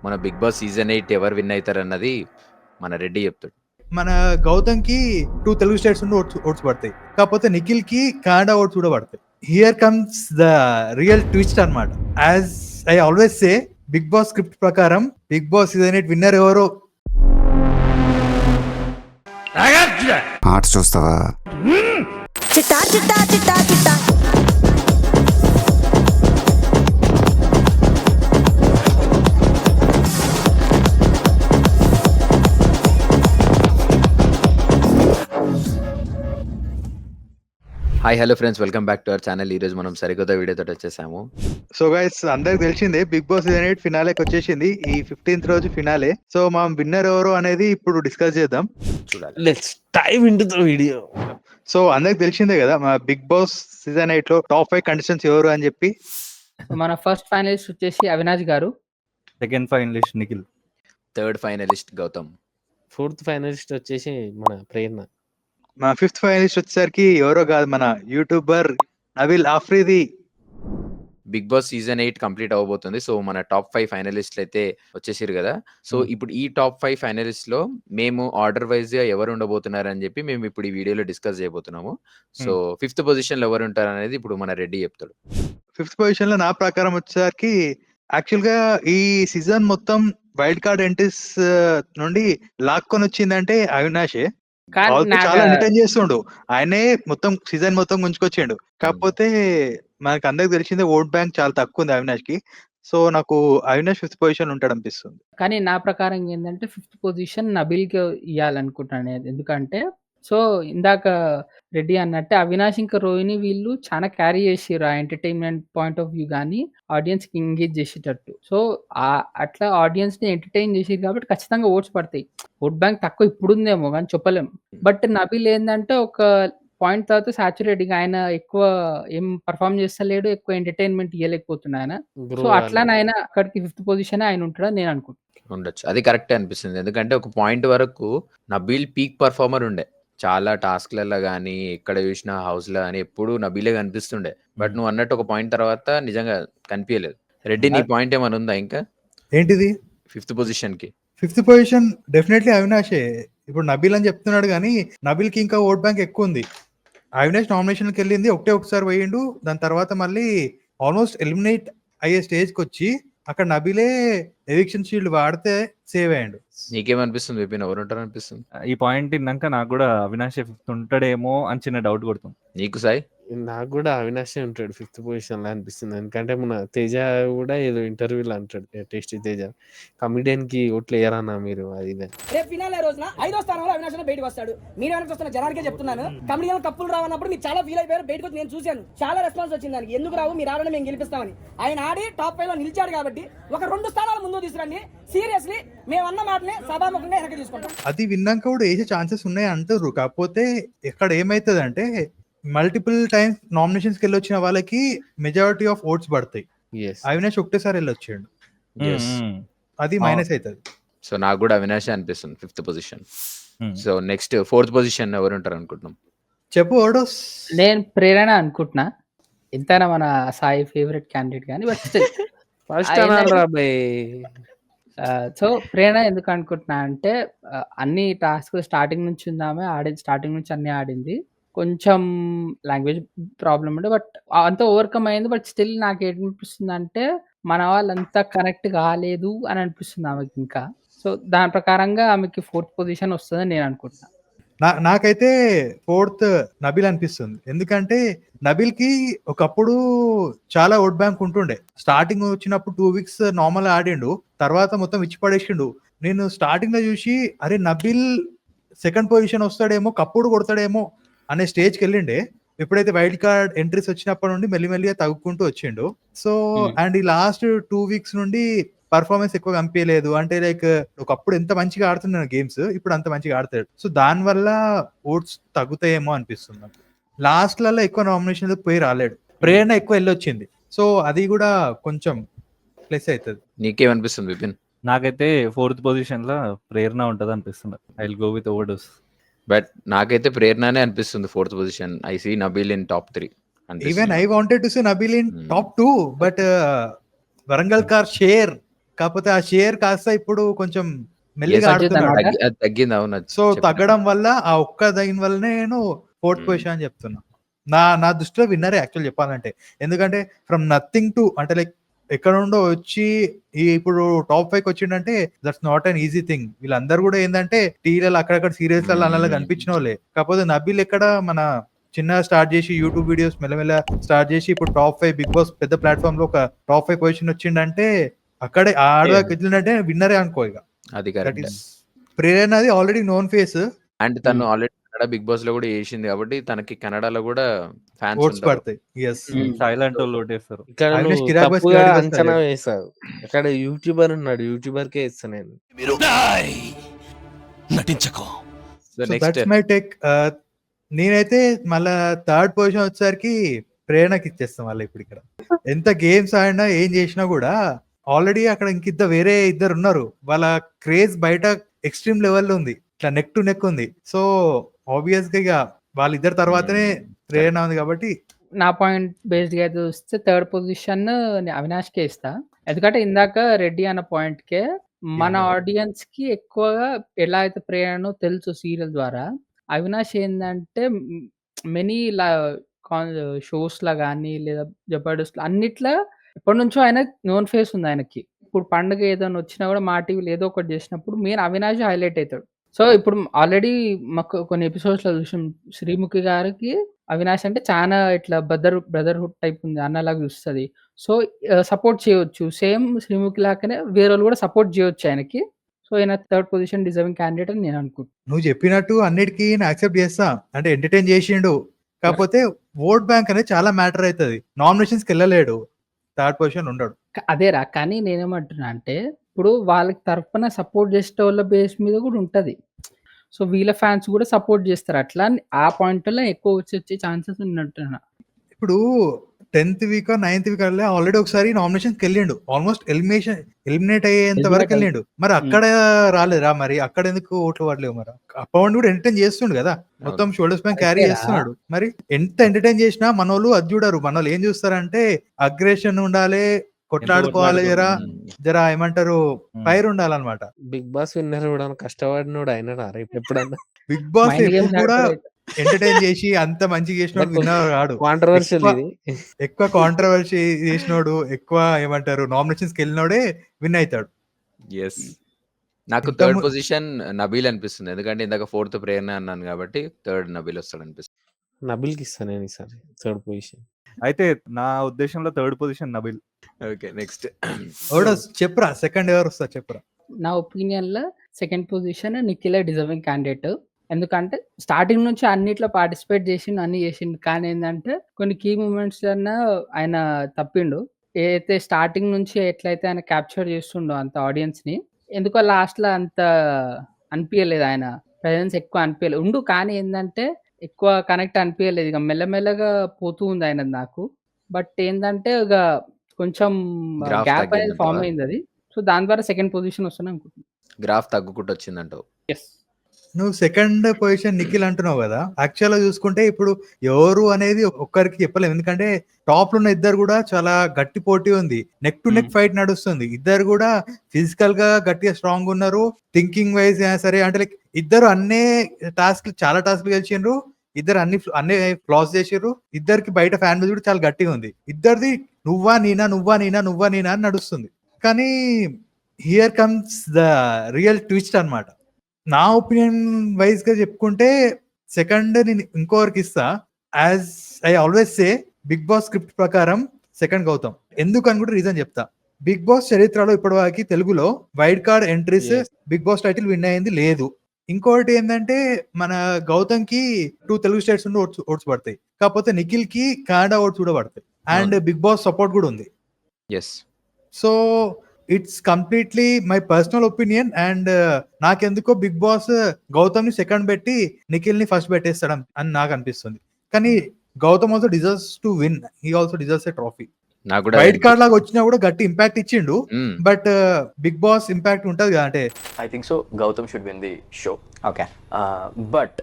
మన 'big Boss' season 8 ఎవరు win అయితారన్నది మన రెడ్డి చెప్తాడు. మన గౌతమ్‌కి 2 తెలుగు స్టేట్స్ నుండి ఓట్స్ పడతాయి. కాకపోతే నిఖిల్‌కి కన్నడ ఓట్స్ కూడా పడతాయి. Here comes the real twist అన్నమాట. As I always say, Bigg Boss script ప్రకారం బిగ్ బాస్ సీజన్ 8 విన్నర్ ఎవరో ఆర్ట్స్ చూస్తావా? చిట్టా చిట్టా చిట్టా చిట్టా hi hello friends, welcome back to our channel. ఈ రోజు మనం సరికొత్త వీడియోతో వచ్చేసాము. సో గైస్, అందరికి తెలిసిందే బిగ్ బాస్ సీజన్ 8 ఫినాలేకి వచ్చేసింది. ఈ 15th రోజు ఫినాలే. సో మనం విన్నర్ ఎవరు అనేది ఇప్పుడు డిస్కస్ చేద్దాం. చూడాలి. Let's dive into the video. So అందరికి తెలిసిందే కదా, మా బిగ్ బాస్ సీజన్ 8 లో టాప్ 5 కంటెస్టెంట్స్ ఎవరు అని చెప్పి. మన ఫస్ట్ ఫైనలిస్ట్ వచ్చేసి అవినాష్ గారు, second finalist Nikhil, third finalist Gautham, fourth finalist వచ్చేసి మన ప్రేరణ. మా 5th ఫైనలిస్ట్ వచ్చేసరికి ఎవరో కాదు, మన YouTuber Naveel Afridi. Bigg Boss season 8 complete అవ్వబోతుంది. సో మన టాప్ 5 ఫైనలిస్ట్లు అయితే వచ్చేసారు కదా. సో ఇప్పుడు ఈ టాప్ 5 ఫైనలిస్ట్ లో మేము ఆర్డర్ వైజ్ గా ఎవరు ఉండబోతున్నారు అని చెప్పి మేము ఇప్పుడు ఈ వీడియోలో డిస్కస్ చేయబోతున్నాము. సో 5th పొజిషన్ లో ఎవరు ఉంటారు అనేది ఇప్పుడు మన రెడ్డి చెప్తాడు. 5th పొజిషన్ లో నా ప్రకారం వచ్చేసరికి యాక్చువల్ గా ఈ సీజన్ మొత్తం వైల్డ్ కార్డ్ ఎంట్రీస్ నుండి లాక్కొని వచ్చిందంటే అవినాషే. కానీ చాలా ఎంటర్టైన్ చేస్తుండు ఆయనే, మొత్తం సీజన్ మొత్తం గుంజుకొచ్చిండు. కాకపోతే మనకు అందరికి తెలిసిందే ఓట్ బ్యాంక్ చాలా తక్కువ ఉంది అవినాష్ కి. సో నాకు అవినాష్ 5th పొజిషన్ ఉంటాడు అనిపిస్తుంది. కానీ నా ప్రకారం ఏంటంటే 5th పొజిషన్ నబిల్కి ఇవ్వాలనుకుంటాను. ఎందుకంటే సో ఇందాక రెడ్డి అన్నట్టే అవినాష్ ఇంకా రోహిణి వీళ్ళు చాలా క్యారీ చేసారు ఆ ఎంటర్టైన్మెంట్ పాయింట్ ఆఫ్ వ్యూ, కానీ ఆడియన్స్ కి ఎంగేజ్ చేసేటట్టు. సో అట్లా ఆడియన్స్ ని ఎంటర్టైన్ చేసారు కాబట్టి ఖచ్చితంగా ఓట్స్ పడతాయి. ఓట్ బ్యాంక్ తక్కువ ఇప్పుడుందేమో కానీ చెప్పలేము. బట్ నబిల్ ఏంటంటే ఒక పాయింట్ తర్వాత సాచురేట్ ఆయన ఎక్కువ ఏం పర్ఫామ్ చేస్తలేడు, ఎక్కువ ఎంటర్టైన్మెంట్ ఇవ్వలేకపోతున్నాడు ఆయన. సో అట్లానే ఆయన అక్కడికి 5th పొజిషన్ ఆయన ఉంటాడని నేను అనుకుంటున్నాను. ఉండొచ్చు, అది కరెక్టే అనిపిస్తుంది. ఎందుకంటే ఒక పాయింట్ వరకు నబీల్ పీక్ పర్ఫార్మర్ ఉండే. చాలా టాస్క్లలో కానీ ఎక్కడ చూసిన హౌస్ లో కానీ ఎప్పుడు నబీలే కనిపిస్తుండే. బట్ నువ్వు అన్నట్టు ఒక పాయింట్ తర్వాత నిజంగా కనిపించలేదు. రెడ్డి, నీ పాయింట్ ఏమైనా ఉందా ఇంకా ఏంటిది 5th పొజిషన్ కి? 5th position definitely అవినాషే. ఇప్పుడు నబీల్ అని చెప్తున్నాడు కానీ నబీల్ కి ఇంకా ఓట్ బ్యాంక్ ఎక్కువ ఉంది. అవినాష్ నామినేషన్ కి వెళ్ళింది ఒకసారి పోయిండు. దాని తర్వాత మళ్ళీ ఆల్మోస్ట్ ఎలిమినేట్ అయ్యే స్టేజ్ కి వచ్చి అక్కడ నబీలే ఎవిక్షన్ షీల్డ్ వాడితే సేవ్ అయ్యాడు. నీకేమనిపిస్తుంది విపిన్, ఎవరు ఉంటారు అనిపిస్తుంది? ఈ పాయింట్ విన్నాక నాకు కూడా అవినాష్ 5th ఉంటాడేమో అని చిన్న డౌట్ కొడుతుంది. నీకు సాయి? నాకు కూడా అవినాషే ఉంటాడు 5th పొజిషన్ లో అనిపిస్తుంది. ఎందుకంటే మన తేజ కూడా ఏదో ఇంటర్వ్యూలో అంటాడు, టేస్టీ తేజ, కమిడియన్ కి ఓట్లు వేయరన్నా మీరు అది ఇది. రేపు ఫినాలే రోజున 5వ స్థానంలో అవినాష్ బయటకు వస్తాడు. మీరు వెనక్కి వస్తున్న జనానికే చెప్తున్నాను, కమిడియన్ కప్పులు రావన్నప్పుడు మీరు చాలా ఫీల్ అయిపోయారు. బయటకు వచ్చి నేను చూశాను, చాలా రెస్పాన్స్ వచ్చింది దానికి. ఎందుకు రావు, మీరు ఆడని మేము గెలిపిస్తామని. ఆయన ఆడి టాప్ 5 లో నిలిచాడు కాబట్టి ఒక 2 స్థానాలు ముందు తీసుకురండి. సీరియస్లీ మేము అన్న మాటనే సభాముఖంగా వెనక్కి తీసుకుంటాం. అది విన్నాక కూడా వేసే ఛాన్సెస్ ఉన్నాయి అంటారు. కాకపోతే ఇక్కడ ఏమైతుంది అంటే మల్టిపుల్ టైమ్స్ నామినేషన్స్ కి వెళ్ళి వచ్చిన వాళ్ళకి మెజారిటీ ఆఫ్ ఓట్స్ పడతాయి. అవినాష్ ఒకటేసారి వెళ్ళొచ్చాడు, అది మైనస్ అవుతుంది. సో నాకు కూడా అవినాష్ అనిపిస్తుంది 5th position. So next 4th position ఎవరు ఉంటారు అనుకుంటున్నాం? చెప్పు ఓడోస్. నేను ప్రేరణ అనుకుంటున్నా. ఎంతైనా మన సాయి ఫేవరెట్ క్యాండిడేట్ కానీ బట్ ఫస్ట్ అనాలి రాబాయ్. సో ప్రేరణ ఎందుకు అనుకుంటున్నా అంటే అన్ని టాస్క్ స్టార్టింగ్ నుంచి ఉందామే ఆడింది, స్టార్టింగ్ నుంచి అన్ని ఆడింది. కొంచెం లాంగ్వేజ్ ప్రాబ్లం ఉండే బట్ అంతా ఓవర్కమ్ అయింది. బట్ స్టిల్ నాకు ఏమనిపిస్తుంది అంటే మన వాళ్ళంతా కనెక్ట్ కాలేదు అని అనిపిస్తుంది ఆమెకి ఇంకా. సో దాని ప్రకారంగా ఆమెకి 4th పొజిషన్ వస్తుందని నేను అనుకుంటున్నాను. నాకైతే 4th నబీల్ అనిపిస్తుంది. ఎందుకంటే నబీల్ కి ఒకప్పుడు చాలా ఓట్ బ్యాంక్ ఉంటుండే. స్టార్టింగ్ వచ్చినప్పుడు 2 weeks నార్మల్ ఆడిండు, తర్వాత మొత్తం ఇచ్చి పడేసిండు. నేను స్టార్టింగ్ లో చూసి అరే నబీల్ 2nd పొజిషన్ వస్తాడేమో, కప్పుడు కొడతాడేమో అనే స్టేజ్కి వెళ్ళిండే. ఎప్పుడైతే వైల్డ్ కార్డ్ ఎంట్రీస్ వచ్చినప్పటి నుండి మెల్లిమెల్లిగా తగ్గుకుంటూ వచ్చిండు. సో అండ్ ఈ లాస్ట్ 2 weeks నుండి పర్ఫార్మెన్స్ ఎక్కువ కనిపించలేదు. అంటే లైక్ ఒకప్పుడు ఎంత మంచిగా ఆడుతున్నాడు గేమ్స్, ఇప్పుడు అంత మంచిగా ఆడతాడు. సో దాని వల్ల ఓట్స్ తగ్గుతాయేమో అనిపిస్తుంది. లాస్ట్ లలో ఎక్కువ నామినేషన్ పోయి రాలేడు, ప్రేరణ ఎక్కువ వెళ్ళొచ్చింది. సో అది కూడా కొంచెం ప్లస్ అవుతుంది. నీకేమనిపిస్తుంది విపిన్? నాకైతే 4th పొజిషన్ లో ప్రేరణ ఉంటది అనిపిస్తుంది. I will go with overdose. But నాకైతే ప్రేరణనే అనిపిస్తుంది 4th position. I see Nabeel in top 3. Even I wanted to say Nabeel in top 2, but Warangal car share కాకపోతే ఆ షేర్ కాస్త ఇప్పుడు కొంచెం Yes, మెల్లిగా తగ్గిద్ది ఆడుతున్నాడు. అన్నమాట. అది తగ్గింది. అవును. అది సో చెప్పినట్టు. తగ్గడం వల్ల ఆ ఒక్క దీని వల్లనే నేను ఫోర్త్ పొజిషన్ అని చెప్తున్నా. నా దృష్టిలో విన్నరే యాక్చువల్ చెప్పాలంటే. ఎందుకంటే ఫ్రమ్ నథింగ్ టు అంటే లైక్ ఎక్కడ నుండో వచ్చి ఇప్పుడు టాప్ 5 వచ్చిండంటే that's not an easy thing. వీళ్ళందరూ కూడా ఏంటంటే టీవీలలో అక్కడక్కడ సీరియల్స్లలో అలా కనిపించిన వాళ్ళే. కాకపోతే నబీల్ ఎక్కడ మన చిన్నగా స్టార్ట్ చేసి యూట్యూబ్ వీడియోస్ మెల్లమెల్ల స్టార్ట్ చేసి ఇప్పుడు టాప్ 5 బిగ్ బాస్ పెద్ద ప్లాట్ఫామ్ లో ఒక టాప్ 5 పొజిషన్ వచ్చిండంటే అక్కడే ఆడదాకా వచ్చిందంటే విన్నరే అనుకో ఇక. అది దట్ కరెక్ట్. ఈస్ ప్రేరణ అది ఆల్రెడీ నోన్ ఫేస్. అండ్ తను ఆల్రెడీ కన్నడ బిగ్ బాస్ లో కూడా చేసింది కాబట్టి తనకి కన్నడలో కూడా ఫ్యాన్స్ ఓట్స్ ఉంటారు. పడతాయి. ఎస్. సైలెంట్ వాళ్ళు ఓటేస్తారు. ఇక్కడ అవినాష్ నువ్వు కిరాక్ బాస్ తప్పుగా కిరాక్ అంచనా వేస్తాడు. వేసావు. ఇక్కడ యూట్యూబర్ ఉన్నాడు, యూట్యూబర్కే ఇస్తా నేను. So so next that's my take. నేనైతే మళ్ళా థర్డ్ పొజిషన్ వచ్చేసరికి ప్రేరణకి ఇచ్చేస్తాం మళ్ళీ ఇప్పుడు ఇక్కడ. ఎంత గేమ్స్ ఆడినా ఏం చేసినా కూడా ఆల్రెడీ అక్కడ వేరే ఇద్దరు ఉన్నారు. వాళ్ళ క్రేజ్ బయట ఎక్స్ట్రీమ్ లెవెల్ లో ఉంది. ఇట్లా నెక్ టు నెక్ ఉంది. సో ఆబ్వియస్ గా ఇక వాళ్ళిద్దరు తర్వాతనే ప్రేరణ ఉంది కాబట్టి నా పాయింట్ బేస్డ్ గా అయితే చూస్తే థర్డ్ పొజిషన్ అవినాష్కే ఇస్తా. ఎందుకంటే ఇందాక రెడ్డి అన్న పాయింట్ కే మన ఆడియన్స్ కి ఎక్కువగా ఎలా అయితే ప్రేరణో తెలుసు సీరియల్ ద్వారా. అవినాష్ ఏంటంటే మెనీ షోస్ లా కానీ లేదా జబర్దస్త్ అన్నిట్లా ఎప్పటి నుంచో ఆయన నోన్ ఫేస్ ఉంది ఆయనకి. ఇప్పుడు పండుగ ఏదైనా వచ్చినా కూడా మా టీవీలో ఏదో ఒకటి చేసినప్పుడు మెయిన్ అవినాష్ హైలైట్ అవుతాడు. సో ఇప్పుడు ఆల్రెడీ మాకు కొన్ని ఎపిసోడ్స్ లో చూసాం శ్రీముఖి గారికి అవినాష్ అంటే చాలా ఇట్లా బ్రదర్హుడ్ టైప్ ఉంది, అన్నలాగా చూస్తుంది. సో సపోర్ట్ చేయొచ్చు. సేమ్ శ్రీముఖి లాగానే వేరే వాళ్ళు కూడా సపోర్ట్ చేయొచ్చు ఆయనకి. సో ఈయన థర్డ్ పొజిషన్ డిజర్వింగ్ క్యాండిడేట్ అని నేను అనుకుంటున్నాను. నువ్వు చెప్పినట్టు అన్నిటికీ యాక్సెప్ట్ చేస్తా. అంటే ఎంటర్టైన్ చేసిండు. కాకపోతే ఓట్ బ్యాంక్ అనేది చాలా మ్యాటర్ అవుతుంది. నామినేషన్స్కి వెళ్ళలేడు, థర్డ్ పొజిషన్ ఉండడు. అదేరా, కానీ నేనేమంటున్నా అంటే ఇప్పుడు వాళ్ళకి తరపున సపోర్ట్ చేసే వాళ్ళ బేస్ మీద కూడా ఉంటది. సో వీళ్ళ ఫ్యాన్స్ కూడా సపోర్ట్ చేస్తారు. అట్లా ఆ పాయింట్ లో ఎక్కువ వచ్చే ఛాన్సెస్ ఉన్నట్టున్నా. ఇప్పుడు 10th week 9th week already ఒకసారి నామినేషన్కి వెళ్ళిండు. ఆల్మోస్ట్ ఎలిమినేట్ అయ్యేంత వరకు వెళ్ళిండు. మరి అక్కడ రాలేరా? మరి అక్కడ ఎందుకు ఓట్లు పడలేవు? మరి అప్పౌండ్ కూడా ఎంటర్టైన్ చేస్తుండు కదా, మొత్తం షోల్డర్స్ పైన క్యారీ చేస్తున్నాడు. మరి ఎంత ఎంటర్టైన్ చేసినా మనోళ్ళు అది చూడరు. మనోళ్ళు ఏం చూస్తారంటే అగ్రెషన్ ఉండాలి, కొట్లాడుకోవాలి, జరా ఏమంటారు ఫైర్ ఉండాలన్నమాట. బిగ్ బాస్ విన్నర్ కూడా కష్టపడినోడు అయినా ఎప్పుడన్నా బిగ్ బాస్ Mind games ఎప్పుడు కూడా ఆడతాడు. ఎంటర్టైన్ చేసి అంత మంచిగా చేసినోడు విన్నర్ రాడు. కాంట్రవర్షియల్ ఇది. ఎక్కువ కాంట్రవర్సీ చేసినోడు, ఎక్కువ ఏమంటారు నామినేషన్స్కి వెళ్ళినోడే విన్ అవుతాడు. ఎస్, నాకు ఇంకా థర్డ్ పొజిషన్ నబీల్ అనిపిస్తుంది. ఎందుకంటే ఇందాక ఫోర్త్ ప్రేరణ అన్నాను కాబట్టి థర్డ్ నబీల్ వస్తాడు అనిపిస్తుంది. నబిల్కి ఇస్తాను నేను ఈసారి థర్డ్ పొజిషన్. అయితే నా ఉద్దేశంలో third position Nabeel. Okay, next చెప్పురా సెకండ్ ఎవరు వస్తారు చెప్పురా. నా ఒపీనియన్ లో సెకండ్ పొజిషన్ నిఖిలే డిజర్వింగ్ క్యాండిడేట్. ఎందుకంటే స్టార్టింగ్ నుంచి అన్నిట్లో పార్టిసిపేట్ చేసిండు, అన్ని చేసిండు. కానీ ఏంటంటే కొన్ని కీ మూమెంట్స్ అన్న ఆయన తప్పిండు. ఏదైతే స్టార్టింగ్ నుంచి ఎట్లయితే ఆయన క్యాప్చర్ చేస్తుండో అంత ఆడియన్స్ ని, ఎందుకో లాస్ట్ లో అంత అనిపించలేదు. ఆయన ప్రెజెన్స్ ఎక్కువ అనిపించలేదు కానీ ఏంటంటే ఎక్కువ కనెక్ట్ అనిపించలేదు. ఇక మెల్లమెల్లగా పోతూ ఉంది ఆయన నాకు. బట్ ఏంటంటే ఇక కొంచెం Graph గ్యాప్ అనేది తగ్గిందంటావా? ఫామ్ అయింది అది. సో దాని ద్వారా సెకండ్ పొజిషన్ వస్తాను అనుకుంటున్నాను. గ్రాఫ్ తగ్గుకుంటూ వచ్చిందంటావు. ఎస్. నువ్వు సెకండ్ పొజిషన్ నిఖిల్ అంటున్నావు కదా, యాక్చువల్ గా చూసుకుంటే ఇప్పుడు ఎవరు అనేది ఒక్కరికి చెప్పలేము. ఎందుకంటే టాప్ లో ఉన్న ఇద్దరు కూడా చాలా గట్టి పోటీ ఉంది, నెక్ టు నెక్ ఫైట్ నడుస్తుంది. ఇద్దరు కూడా ఫిజికల్ గా గట్టిగా స్ట్రాంగ్ ఉన్నారు. థింకింగ్ వైజ్ సరే అంటే లైక్ ఇద్దరు చాలా టాస్క్లు గెలిచిండ్రు. ఇద్దరు అన్ని ఫ్లాస్ చేసిర్రు. ఇద్దరికి బయట ఫ్యాన్ బేస్ కూడా చాలా గట్టిగా ఉంది. ఇద్దరిది నువ్వా నేనా అని నడుస్తుంది. కానీ here comes the real twist అన్నమాట. నా ఒపీనియన్ వైజ్ గా చెప్పుకుంటే సెకండ్ నేను ఇంకోరికి ఇస్తా. As I always say, Bigg Boss script ప్రకారం సెకండ్ గౌతమ్. ఎందుకు అని కూడా రీజన్ చెప్తా. బిగ్ బాస్ చరిత్రలో ఇప్పటివరకు తెలుగులో wild card entries Bigg Boss title win అయ్యింది లేదు. ఇంకోటి ఏంటంటే మన గౌతమ్ కి 2 తెలుగు స్టేట్స్ నుండి ఓట్స్ పడతాయి. కాకపోతే నిఖిల్ కి కన్నడ ఓట్స్ కూడా పడతాయి. అండ్ బిగ్ బాస్ సపోర్ట్ కూడా ఉంది. Yes, so it's completely my personal opinion. And నాకెందుకో బిగ్ బాస్ గౌతమ్ ని సెకండ్ పెట్టి నిఖిల్ ని ఫస్ట్ పెట్టేస్తాడు అని నాకు అనిపిస్తుంది. కానీ Gautham also deserves to win. He also deserves a trophy. నాకు కూడా వైల్డ్ కార్డ్ లాగా వచ్చినా కూడా గట్టి ఇంపాక్ట్ ఇచ్చిండు. మ్మ్. బట్ బిగ్ బాస్ ఇంపాక్ట్ ఉంటది కదా. అంటే I think so. Gautam should win the show. Okay. But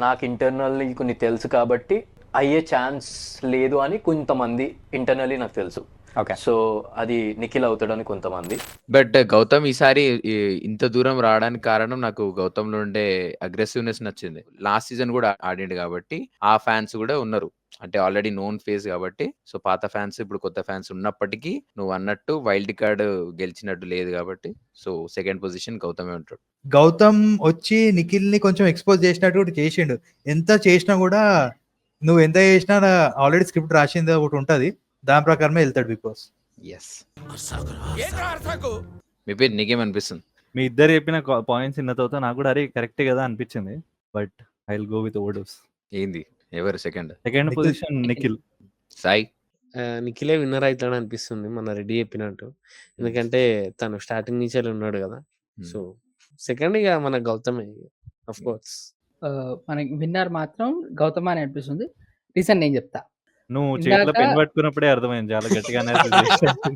నాకు ఇంటర్నల్లీ కొన్ని తెలుసు కాబట్టి అయ్యే ఛాన్స్ లేదు అని కొంతమంది ఇంటర్నల్లీ నాకు తెలుసు. ఓకే. సో అది నిఖిల్ అవుతాడని కొంతమంది. బట్ గౌతమ్ ఈసారి ఇంత దూరం రావడానికి కారణం నాకు గౌతమ్‌లో ఉండే అగ్రెసివ్‌నెస్ నచ్చింది. లాస్ట్ సీజన్ గూడా ఆడిండు గాబట్టి, ఆ ఫ్యాన్స్ గూడా ఉన్నారు. అంటే ఆల్రెడీ నోన్ ఫేస్ గాబట్టి, సో పాత ఫ్యాన్స్, ఇప్పుడు కొత్త ఫ్యాన్స్ ఉన్నప్పటికీ నువ్వన్నట్టు వైల్డ్ కార్డ్ గెలిచినట్టు లేదు గాబట్టి, సో సెకండ్ పొజిషన్ గౌతమే ఉంటాడు. గౌతమ్ వచ్చి నిఖిల్‌ని కొంచెం ఎక్స్‌పోజ్ చేసినట్టు కూడా చేసిండు. ఎంత చేసినా కూడా నువ్వు ఎంత చేసినా ఆల్రెడీ స్క్రిప్ట్ రాసింది ఒకటుంటది. దాని ప్రకారమే ఎళ్తాడు బిగ్ బాస్. యెస్. మీ పేరు నీకేమనిపిస్తుంది? మీ ఇద్దరు చెప్పిన పాయింట్స్ ఇన్న తర్వాత నాకు కూడా అరే కరెక్టే కదా అనిపించింది. But I will go with overdose. ఏంది? ఎవరు second? Second Nikhil. Position Nikhil. Sai? నిఖిలే విన్నర్ అవుతాడు అనిపిస్తుంది మన రెడ్డి చెప్పినట్టు. ఎందుకంటే తను స్టార్టింగ్ నుంచే ఉన్నాడు కదా. సో సెకండ్ ఇక మన గౌతమే ఆఫ్ కోర్స్. మనకి విన్నర్ మాత్రం గౌతమ్ అని అనిపిస్తుంది. రీజన్ నేను చెప్తా. నువ్వు చేతిలో ఇందాక పెన్ పట్టుకున్నప్పుడే అర్థమైంది చాలా గట్టిగా analysis చేశావు.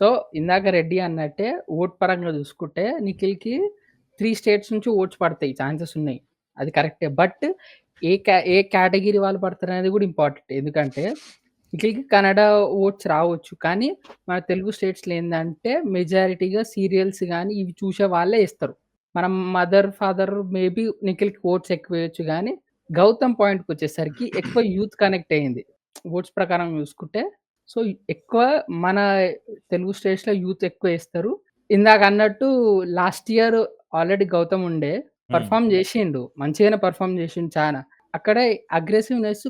సో ఇందాక రెడ్డి అన్నట్టే ఓట్ పరంగా చూసుకుంటే నిఖిల్‌కి 3 స్టేట్స్ నుంచి ఓట్స్ పడతాయి. ఛాన్సెస్ ఉన్నాయి. అది కరెక్టే. బట్ ఏ కేటగిరీ వాళ్ళు పడతారనేది కూడా ఇంపార్టెంట్. ఎందుకంటే నిఖిల్‌కి కన్నడ ఓట్స్ రావచ్చు. కానీ మన తెలుగు స్టేట్స్‌లో ఏందంటే మెజారిటీగా సీరియల్స్ గాని ఇవి చూసే వాళ్ళే ఇస్తారు. మనం మదర్, ఫాదర్ మేబీ నిఖిల్‌కి ఓట్స్ ఎక్కువేయొచ్చు గానీ, గౌతమ్ పాయింట్‌కొచ్చేసరికి ఎక్కువ యూత్ కనెక్ట్ అయ్యింది. ఓట్స్ ప్రకారం చూసుకుంటే. సో, ఎక్కువ మన తెలుగు స్టేట్స్‌లో యూత్ ఎక్కువేస్తారు. ఇందాక అన్నట్టు లాస్ట్ ఇయర్ ఆల్రెడీ గౌతమ్ ఉండే. పెర్ఫార్మ్ చేసిండు. మంచిగానే పెర్ఫార్మ్ చేసిండు చానా. అక్కడ అగ్రెసివ్‌నెస్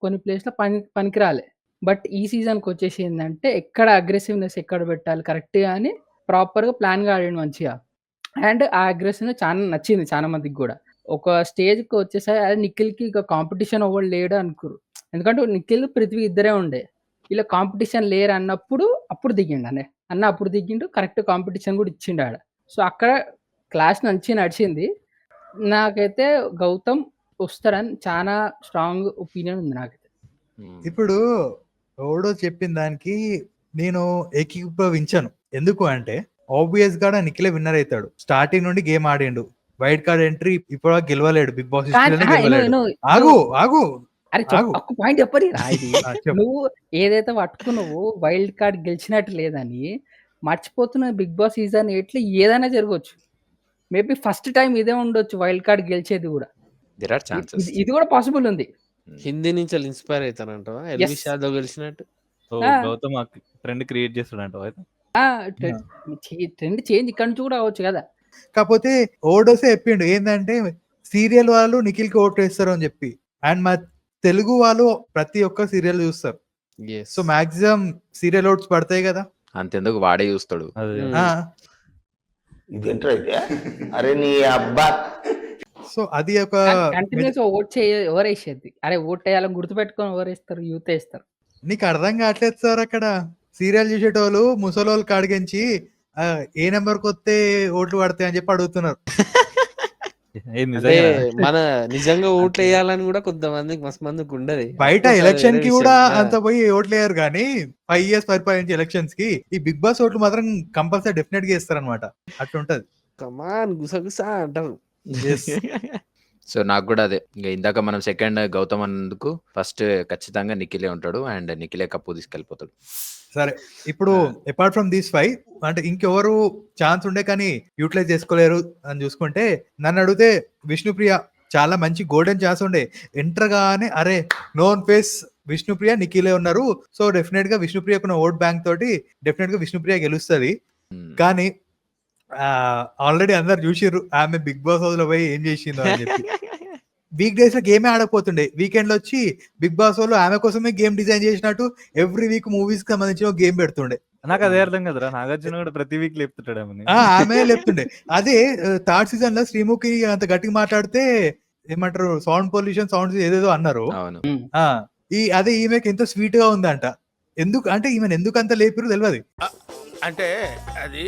కొన్ని ప్లేస్‌లో పనికిరాలే. బట్ ఈ సీజన్‌కొచ్చేసి ఏందంటే ఎక్కడ అగ్రెసివ్‌నెస్ ఎక్కడ పెట్టాలి కరెక్ట్‌గా అని ప్రాపర్‌గా ప్లాన్‌గా ఆడిండు మంచిగా. అండ్ ఆ అగ్రెసివ్‌నెస్ చాలా నచ్చింది చాలా మందికి గూడా. ఒక స్టేజ్‌కి వచ్చేసరికి అరే నిఖిల్‌కి ఇక కాంపిటీషన్ ఎవడు లేడు అనుకుర్రు. ఎందుకంటే నిఖిల్, పృథ్వీ ఇద్దరే ఉండే. ఇలా కాంపిటీషన్ లేరు అన్నప్పుడు అప్పుడు దిగిండు అన్న అప్పుడు దిగిండు. కరెక్ట్ కాంపిటీషన్ కూడా ఇచ్చిండు ఆడ. సో, అక్కడ క్లాష్ నడిచింది. నాకైతే గౌతమ్ వస్తాడని చాలా స్ట్రాంగ్ ఒపీనియన్ ఉంది నాకైతే. ఇప్పుడు ఎవడో చెప్పిన దానికి నేను ఏకీభవించను. ఎందుకు అంటే ఆబ్వియస్ గా నిఖిలే విన్నర్ అవుతాడు. స్టార్టింగ్ నుండి గేమ్ ఆడిండు. వైల్డ్ కార్డ్ ఎంట్రీ ఇప్పుడు గెలవలేడు. Big boss హిస్టరీలోనే గెలవలేడు. ఆగు అరే ఆగు. ఒక్క పాయింట్ చెప్పరిరా ఇది. చెప్పు. నువ్వు ఏదైతే పట్టుకున్నావో వైల్డ్ కార్డ్ గెలిచినట్టు లేదని మర్చిపోతున్న. బిగ్ బాస్ సీజన్ 8లో ఏదైనా జరగవచ్చు. మేబీ ఫస్ట్ టైం ఇదే ఉండొచ్చు వైల్డ్ కార్డ్ గెలిచేది కూడా. There are chances. ఇది కూడా పాసిబుల్ ఉంది. హిందీ నుంచి ఇన్స్పైర్ అవుతానంటావా ఎల్విస్ యాదవ్ గెలిచినట్టు? సో ఆ. గౌతమ్ ట్రెండ్ క్రియేట్ చేస్తాడంటావు అయితే. ట్రెండ్ చేంజ్ ఇక్కడ నుంచి కూడా అవ్వచ్చు కదా. కాకపోతే ఓడోసే చెప్పిండు ఏంటంటే సీరియల్ వాళ్ళు నిఖిల్ కి ఓటు వేస్తారు అని చెప్పి. అండ్ మా తెలుగు వాళ్ళు ప్రతి ఒక్క సీరియల్ చూస్తారు. Yes. So maximum serial votes పడతాయి కదా. అంతెందుకు వాడే చూస్తాడు. అదే Hmm. ఆ, ఇదేంట్రా అయితే అరే నీ అబ్బా సో అది ఒక కంటిన్యూస్ ఓట్ ఎవరేసేది. అరే ఓట్ వేయాలని గుర్తుపెట్టుకొని ఎవరేస్తారు? యూత్ వేస్తారు. నీకు అర్థం కావట్లేదు సార్. అక్కడ సీరియల్ చూసేటోళ్ళు ముసలోళ్ళు కాడిగించి ఏ నెంబర్ కొత్తే ఓట్లు పడతాయి అని చెప్పి అడుగుతున్నారు. ఏ అంటే నిజంగా మన నిజంగా ఓట్లు వేయాలని కూడా కొంతమందికి మస్తు మందికి ఉండదు. బయట ఎలక్షన్ కి కూడా అంత పోయి ఓట్లు వేయరు కానీ 5 years పరిపాలించే ఎలక్షన్స్ కి ఈ బిగ్ బాస్ ఓట్లు మాత్రం కంపల్సరీ డెఫినెట్ గా ఇస్తారు అనమాట. అట్లుంటది. కమాన్ గుసగుసా అంటారు. సో నాకు కూడా అదే. ఇందాక మనం సెకండ్ గౌతమ్ అన్నందుకు ఫస్ట్ ఖచ్చితంగా నిఖిలే ఉంటాడు. అండ్ నిఖిలే కప్పు తీసుకెళ్ళిపోతాడు. సరే, ఇప్పుడు అపార్ట్ ఫ్రమ్ దీస్ 5 అంటే ఇంకెవరు ఛాన్స్ ఉండే కానీ యూటిలైజ్ చేసుకోలేరు అని చూసుకుంటే నన్ను అడిగితే విష్ణుప్రియ చాలా మంచి గోల్డెన్ ఛాన్స్ ఉండే. ఎంటర్ గానే అరే నోన్ ఫేస్ విష్ణుప్రియ నిఖిలే ఉన్నారు. సో డెఫినెట్ గా విష్ణుప్రియకున్న ఓట్ బ్యాంక్ తోటి డెఫినెట్ గా విష్ణుప్రియ గెలుస్తుంది. కానీ ఆల్రెడీ అందరు చూసిర్రు ఆమె బిగ్ బాస్ హౌస్ లో పోయి ఏం చేసిందో అని చెప్పి. వీక్ డేస్ లో గేమే ఆడకపోతుండే. వీకెండ్ లో వచ్చి బిగ్ బాస్ వాళ్ళు ఆమె కోసమే గేమ్ డిజైన్ చేసినట్టు ఎవ్రీ వీక్ మూవీస్ కి సంబంధించిన గేమ్ పెడుతుండే. నాకు అదే అర్థం కదరా. నాగార్జున కూడా ప్రతి వీక్ లేపుతుంటాడు ఆమెని. ఆమె లేపుతుండే. అదే థర్డ్ సీజన్ లో శ్రీముఖి అంత గట్టిగా మాట్లాడితే ఏమంటారు సౌండ్ పొల్యూషన్ సౌండ్స్ ఏదేదో అన్నారు. అవును. అదే ఈమెకి ఎంతో స్వీట్ గా ఉందంట. ఎందుకు అంటే ఈమెను ఎందుకు అంత లేపిరు తెలియదు. అంటే అది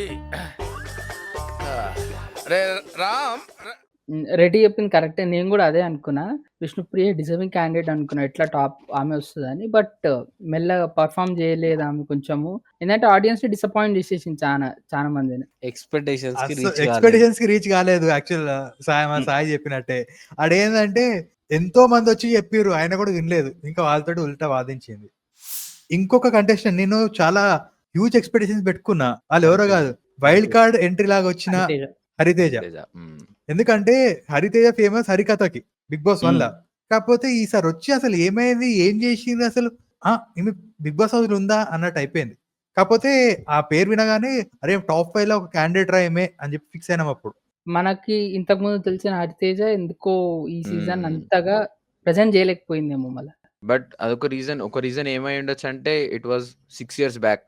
రెడ్డి చెప్పింది కరెక్టే. నేను కూడా అదే అనుకున్నా. విష్ణుప్రియ డిజర్వింగ్ క్యాండిడేట్ అనుకున్నా. ఎట్లా టాప్ ఆమె వస్తుందని. బట్ మెల్లగా పర్ఫామ్ చేయలేదు ఆమె కొంచెము. ఏంటంటే ఆడియన్స్ ని డిసప్పాయింట్ చేసేసింది చాలా మందిని. ఎక్స్పెక్టేషన్స్ కి రీచ్ కాలేదు. యాక్చువల్ సాయి చెప్పినట్టే అడేందంటే ఎంతో మంది వచ్చి చెప్పిర్రు ఆయన కూడా వినలేదు. ఇంకా వాళ్ళతోటి ఉల్టా వాదించింది. ఇంకొక కంటెస్టెంట్ నేను చాలా హ్యూజ్ ఎక్స్పెక్టేషన్స్ పెట్టుకున్నా. వాళ్ళు ఎవరో కాదు, వైల్డ్ కార్డ్ ఎంట్రీ లాగా వచ్చిన హరితేజ. హరితేజ. ఎందుకంటే హరితేజ ఫేమస్ హరికథకి బిగ్ బాస్ 1 లా. కాకపోతే ఈసారి వచ్చి అసలు ఏమైంది, ఏం చేసింది అసలు, ఈమె బిగ్ బాస్ హౌస్ ఉందా అన్నట్టు అయిపోయింది. కాకపోతే ఆ పేరు వినగానే అరే టాప్ 5 లో ఒక క్యాండిడేట్ రా ఏమే అని చెప్పి ఫిక్స్ అయినాం అప్పుడు. మనకి ఇంతకు ముందు తెలిసిన హరితేజ ఎందుకో ఈ సీజన్ అంతగా ప్రెజెంట్ చేయలేకపోయిందేమో మళ్ళీ. బట్ అదొక రీజన్. ఒక రీజన్ ఏమై ఉండొచ్చు అంటే it was 6 years back.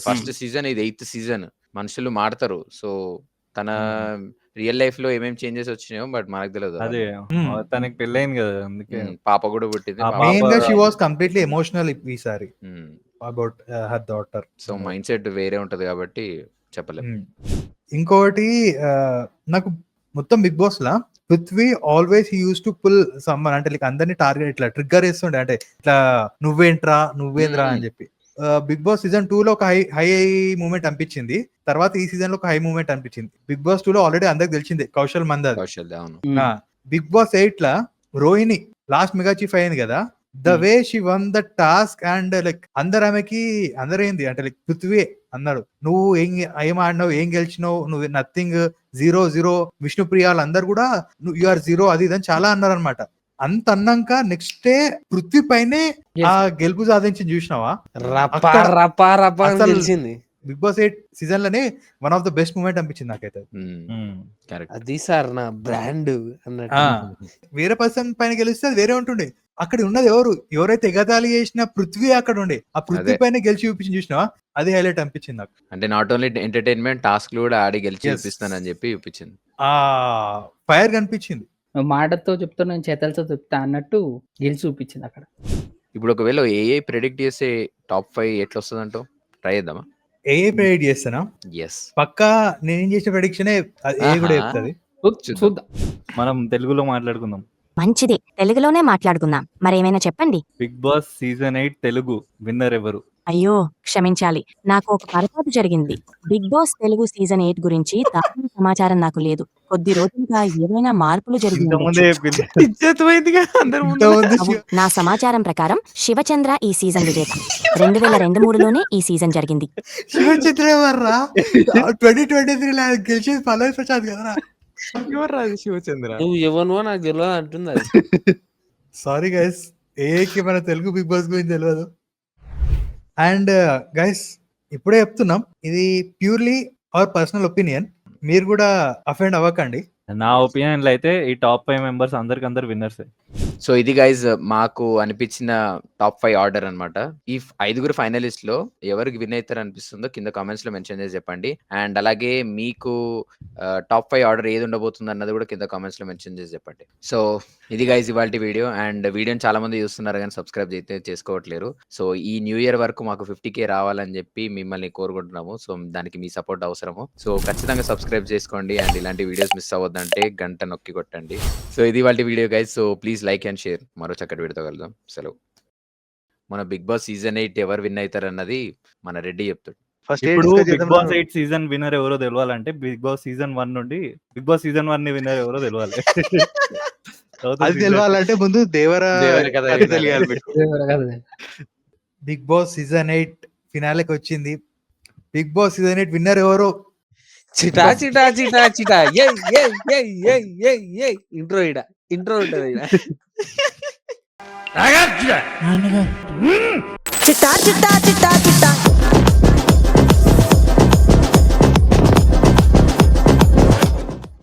First season, ఇది 8th సీజన్. మనుషులు మారుతారు. సో తన రియల్ లైఫ్ లో ఏమేమి చేంజెస్ వచ్చినాయో బట్ మనకు తెలియదు. అదే తనకి పెళ్ళైంది కదా, అందుకే పాప కూడా పుట్టింది. మెయిన్ గా షీ వాస్ కంప్లీట్లీ ఎమోషనల్ ఈసారి about her daughter. So mind set వేరే ఉంటది కాబట్టి చెప్పలేము. ఇంకోటి నాకు మొత్తం బిగ్ బాస్ లా Prithvi always he used to pull someone, అంటే లైక్ అందరినీ టార్గెట్ ఇట్లా ట్రిగ్గర్ వేస్తుండే, అంటే ఇట్లా నువ్వేంద్రా అని చెప్పి. బిగ్ బాస్ సీజన్ 2 లో ఒక హై మూమెంట్ అనిపించింది. తర్వాత ఈ సీజన్ లో ఒక హై మూమెంట్ అనిపించింది. బిగ్ బాస్ 2 లో ఆల్రెడీ అందరికి తెలిసిందే కౌశల్ మందర్. బిగ్ బాస్ 8 లా రోహిణి లాస్ట్ మెగా చీఫ్ అయింది కదా, the way she won the task and like అందరేంది అంటే లైక్ పృథ్వీ అన్నాడు, నువ్వు ఏం ఆడినావు, ఏం గెలిచినావు, నువ్వు నథింగ్, 0-0. విష్ణుప్రియ అందరు కూడా యు ఆర్ 0 అది ఇదని చాలా అన్నారు అనమాట. అంత అన్నాక నెక్స్ట్ డే పృథ్వీ పైనే ఆ గెలుపు సాధించింది చూసినావా. బిగ్ బాస్ 8 సీజన్ లోనే one of the best moment అనిపించింది నాకైతే. అది సార్ నా బ్రాండ్ అన్నట్టు. వేరే పర్సన్ పైన గెలిస్తే అది వేరే ఉంటుండే. అక్కడ ఉన్నది ఎవరైతే ఎగతాళి చేసిన పృథ్వీ అక్కడ ఉండే, ఆ పృథ్వీ పైన గెలిచి చూపించి చూసినావా, అది హైలైట్ అనిపించింది నాకు. అంటే నాట్ ఓన్లీ ఎంటర్టైన్మెంట్, టాస్క్ కూడా ఆడి గెలిచి చూపిస్తానని చెప్పి చూపించింది. ఆ ఫైర్ కనిపించింది. మాటతో చెప్తా, నేను చేతలతో చెప్తా అన్నట్టు గెలిచి చూపించింది అక్కడ. ఇప్పుడు ఒకవేళ ఏఐ ప్రెడిక్ట్ చేసే టాప్ 5 ఎట్లా వస్తుందంటో ట్రై చేద్దామా? ఏఐ ప్రెడిక్ట్ చేస్తానా? పక్కా నేనేం చేసిన ప్రెడిక్షనే ఏ కూడా చెప్తుంది. చూద్దాం, మనం తెలుగులో మాట్లాడుకుందాం. మంచిది, తెలుగులోనే మాట్లాడుకుందాం. మరేమైనా చెప్పండి. Bigg Boss season 8 Telugu winner ఎవరు? అయ్యో క్షమించాలి, నాకు ఒక పొరపాటు జరిగింది. బిగ్ బాస్ తెలుగు సీజన్ 8 గురించి తాజా సమాచారం నాకు లేదు. కొద్ది రోజులుగా ఏవైనా మార్పులు నా సమాచారం ప్రకారం శివచంద్ర ఈ సీజన్ విజేత. 2002-3లోనే ఈ సీజన్ జరిగింది. శివచంద్ర ఎవర్రా? 2023 గెలిచేది పల్లవి ప్రసాద్ కదరా. శివచంద్ర నువ్వు ఎవరినో నాకు తెలియదు అంటుంది. సారీ గైస్, ఏకి మన తెలుగు బిగ్ బాస్ గురించి తెలియదు. అండ్ గైస్ ఇప్పుడే చెప్తున్నాం, ఇది ప్యూర్లీ అవర్ పర్సనల్ ఒపీనియన్, మీరు కూడా అఫెండ్ అవ్వకండి. నా ఒపీనియన్ లో అయితే ఈ టాప్ 5 మెంబర్స్ అందరికందరు విన్నర్స్. సో ఇది గైజ్ మాకు అనిపించిన టాప్ 5 ఆర్డర్ అన్నమాట. ఈ 5 ఫైనలిస్ట్ లో ఎవరికి విన్ అవుతారు అనిపిస్తుందో కింద కామెంట్స్ లో మెన్షన్ చేసి చెప్పండి. అండ్ అలాగే మీకు టాప్ 5 ఆర్డర్ ఏది ఉండబోతుంది అన్నది కూడా కింద కామెంట్స్ లో మెన్షన్ చేసి చెప్పండి. సో ఇది గైజ్ ఇవాళ వీడియో. అండ్ వీడియోని చాలా మంది చూస్తున్నారు కానీ సబ్స్క్రైబ్ అయితే చేసుకోవట్లేరు. సో ఈ న్యూ ఇయర్ వరకు మాకు 50K రావాలని చెప్పి మిమ్మల్ని కోరుకుంటున్నాము. సో దానికి మీ సపోర్ట్ అవసరము. సో ఖచ్చితంగా సబ్స్క్రైబ్ చేసుకోండి. అండ్ ఇలాంటి వీడియోస్ మిస్ అవ్వద్దంటే గంట నొక్కి కొట్టండి. సో ఇది ఇవాళ video guys. So please like and share. మరో చక్కటి వీడియోతో కలుద్దాం. సెలవు. మన బిగ్ బాస్ సీజన్ 8 ఎవరు విన్ అవుతారు అన్నది మన రెడ్డి చెప్తాడు. ఇప్పుడు బిగ్ బాస్ 8 సీజన్ విన్నర్ ఎవరో తెలియాలంటే బిగ్ బాస్ సీజన్ 1 నుండి బిగ్ బాస్ సీజన్ 1 ని విన్నర్ ఎవరో తెలియాలి. అది తెలియాలంటే ముందు దేవర కథ తెలియాలి. బిగ్ బాస్ సీజన్ 8 ఫినాలేకి వచ్చింది. బిగ్ బాస్ సీజన్ 8 విన్నర్ ఎవరో చిటా చిటా చిటా చిటా ఇంట్రో ఇంట్రో ఉంటది. చిట్టా చిట్టా చిట్టా చిట్టా